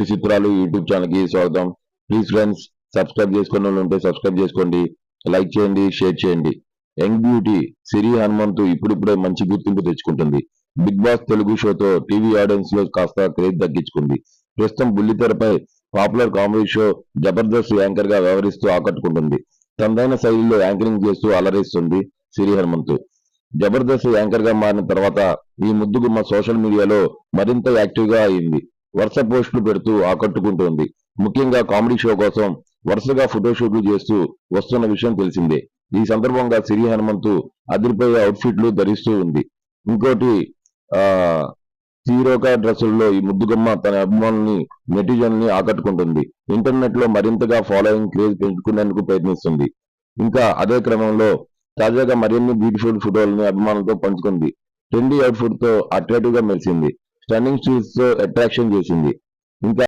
చిత్రాలు YouTube channel కి స్వాగతం. ప్లీజ్ ఫ్రెండ్స్, సబ్స్క్రైబ్ చేసుకున్న వాళ్ళు ఉంటే సబ్స్క్రైబ్ చేసుకోండి, లైక్ చేయండి, షేర్ చేయండి. యంగ్ బ్యూటీ సిరి హనుమంతు ఇప్పుడిప్పుడే మంచి గుర్తింపు తెచ్చుకుంటుంది. బిగ్ బాస్ తెలుగు షోతో టీవీ ఆడియన్స్ లో కాస్త క్రేజ్ దక్కించుకుంది. ప్రస్తుతం బుల్లితెరపై popular comedy show Jabardasth anchor గా వ్యవహరిస్తూ ఆకట్టుకుంటుంది. తనదైన శైలిలో యాంకరింగ్ చేస్తూ అలరిస్తుంది సిరి హనుమంతు. జబర్దస్త్ యాంకర్ గా మారిన తర్వాత ఈ ముద్దుగుమ్మ సోషల్ మీడియాలో మరింత యాక్టివ్ గా అయింది. వరుస పోస్టులు పెడుతూ ఆకట్టుకుంటోంది. ముఖ్యంగా కామెడీ షో కోసం వరుసగా ఫోటోషూట్లు చేస్తూ వస్తున్న విషయం తెలిసిందే. ఈ సందర్భంగా సిరి హనుమంతు అదిరిపోయే అవుట్ఫిట్లు ధరిస్తూ ఉంది. ఇంకోటి ఆ హీరోగా డ్రెస్సుల్లో ఈ ముద్దుగుమ్మ తన అభిమానుల్ని నెటిజన్ని ఆకట్టుకుంటుంది. ఇంటర్నెట్ లో మరింతగా ఫాలోయింగ్ క్రేజ్ పెంచుకునేందుకు ప్రయత్నిస్తుంది. ఇంకా అదే క్రమంలో తాజాగా మరిన్ని బ్యూటిఫుల్ ఫోటోలని అభిమానులతో పంచుకుంది. ట్రెండీ అవుట్ఫిట్ తో అట్రాక్టివ్ గా మెరిసింది. స్టన్నింగ్ స్టిల్స్ తో అట్రాక్షన్ చేసింది. ఇంకా